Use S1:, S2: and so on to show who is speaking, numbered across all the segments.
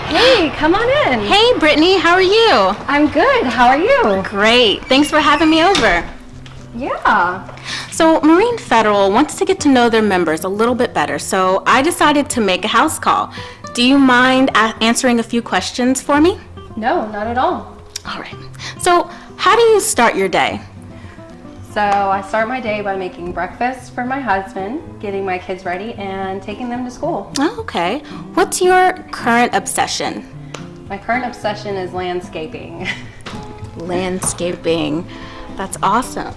S1: Hey, come on in.
S2: Hey, Brittany, how are you?
S1: I'm good. How are you?
S2: Great. Thanks for having me over.
S1: Yeah.
S2: So, Marine Federal wants to get to know their members a little bit better, so I decided to make a house call. Do you mind answering a few questions for me?
S1: No, not at all.
S2: All right. So, how do you start your day?
S1: So I start my day by making breakfast for my husband, getting my kids ready, and taking them to school.
S2: Oh, okay. What's your current obsession?
S1: My current obsession is landscaping.
S2: Landscaping. That's awesome.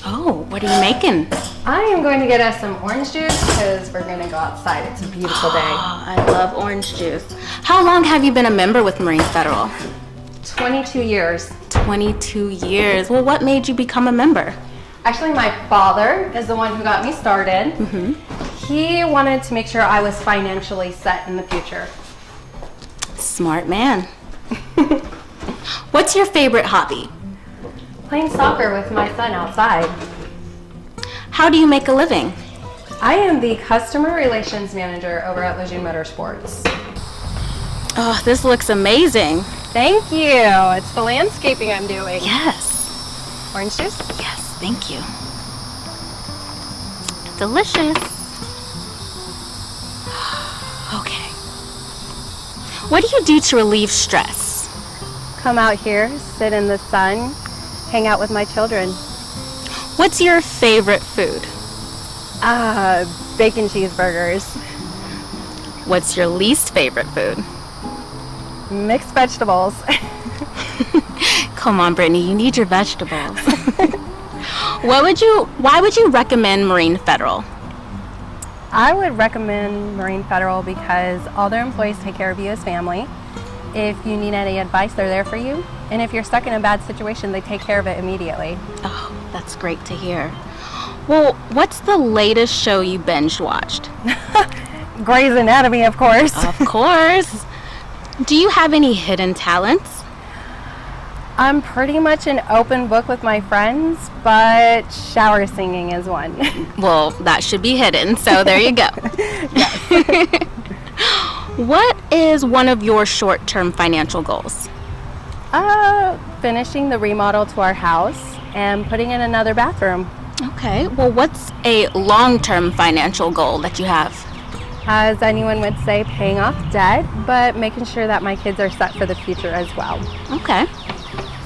S2: Oh, what are you making?
S1: I am going to get us some orange juice because we're going to go outside. It's a beautiful day.
S2: Oh, I love orange juice. How long have you been a member with Marine Federal?
S1: 22 years.
S2: 22 years. Well, what made you become a member?
S1: Actually, my father is the one who got me started. He wanted to make sure I was financially set in the future.
S2: Smart man. What's your favorite hobby?
S1: Playing soccer with my son outside.
S2: How do you make a living?
S1: I am the customer relations manager over at Lejeune Motorsports.
S2: Oh, this looks amazing.
S1: Thank you. It's the landscaping I'm doing.
S2: Yes.
S1: Orange juice?
S2: Yes, thank you. Delicious. Okay. What do you do to relieve stress?
S1: Come out here, sit in the sun, hang out with my children.
S2: What's your favorite food?
S1: Bacon cheeseburgers.
S2: What's your least favorite food?
S1: Mixed vegetables.
S2: Come on, Brittany, you need your vegetables. Why would you recommend Marine Federal?
S1: I would recommend Marine Federal because all their employees take care of you as family. If you need any advice, they're there for you. And if you're stuck in a bad situation, they take care of it immediately.
S2: Oh, that's great to hear. Well, what's the latest show you binge watched?
S1: Grey's Anatomy, of course.
S2: Of course. Do you have any hidden talents?
S1: I'm pretty much an open book with my friends, but shower singing is one.
S2: Well, that should be hidden, so there you go.
S1: Yes.
S2: What is one of your short-term financial goals?
S1: Finishing the remodel to our house and putting in another bathroom.
S2: Okay, well, what's a long-term financial goal that you have?
S1: As anyone would say, paying off debt, but making sure that my kids are set for the future as well.
S2: Okay.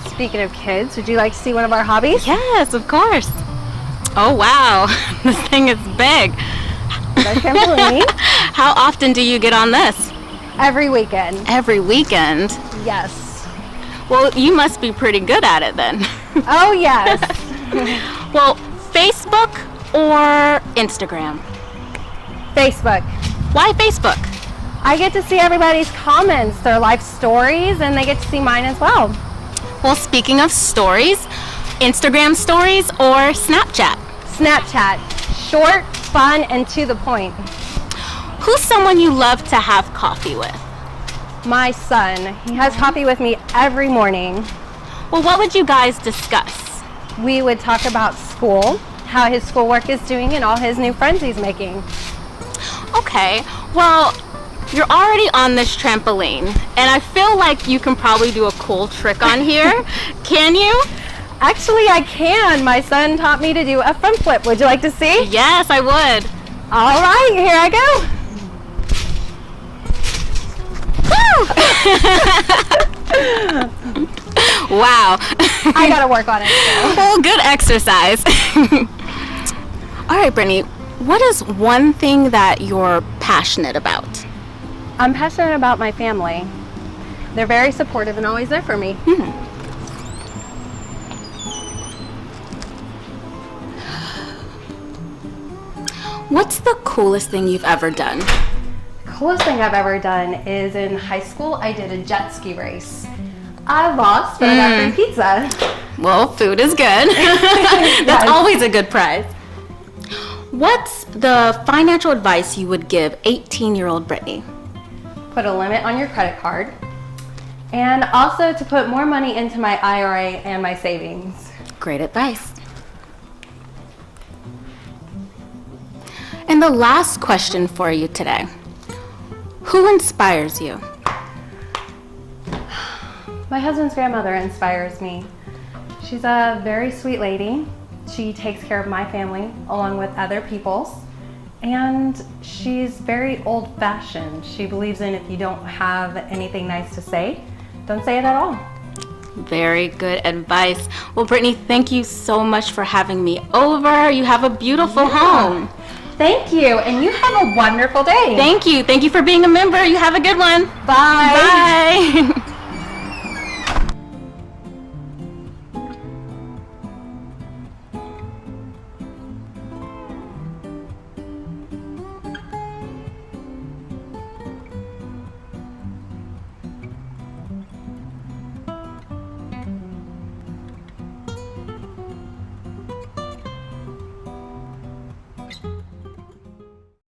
S1: Speaking of kids, would you like to see one of our hobbies?
S2: Yes, of course. Oh, wow. This thing is big.
S1: The trampoline.
S2: How often do you get on this?
S1: Every weekend.
S2: Every weekend?
S1: Yes.
S2: Well, you must be pretty good at it then.
S1: Oh, yes.
S2: Well, Facebook or Instagram?
S1: Facebook.
S2: Why Facebook?
S1: I get to see everybody's comments, their life stories, and they get to see mine as well.
S2: Well, speaking of stories, Instagram stories or Snapchat?
S1: Snapchat. Short, fun, and to the point.
S2: Who's someone you love to have coffee with?
S1: My son. He has coffee with me every morning.
S2: Well, what would you guys discuss?
S1: We would talk about school, how his schoolwork is doing, and all his new friends he's making.
S2: Okay, well, you're already on this trampoline, and I feel like you can probably do a cool trick on here. Can you?
S1: Actually, I can. My son taught me to do a front flip. Would you like to see?
S2: Yes, I would.
S1: All right, here I go.
S2: Wow.
S1: I gotta work on it too.
S2: Well, good exercise. All right, Brittany, what is one thing that you're passionate about?
S1: I'm passionate about my family. They're very supportive and always there for me.
S2: What's the coolest thing you've ever done?
S1: The coolest thing I've ever done is in high school, I did a jet ski race. I lost, but I got free pizza.
S2: Well, food is good. That's always a good prize. What's the financial advice you would give 18-year-old Brittany?
S1: Put a limit on your credit card, and also to put more money into my IRA and my savings.
S2: Great advice. And the last question for you today. Who inspires you?
S1: My husband's grandmother inspires me. She's a very sweet lady. She takes care of my family along with other people's. And she's very old-fashioned. She believes in if you don't have anything nice to say, don't say it at all.
S2: Very good advice. Well, Brittany, thank you so much for having me over. You have a beautiful home.
S1: Thank you, and you have a wonderful day.
S2: Thank you. Thank you for being a member. You have a good one.
S1: Bye.
S2: Bye.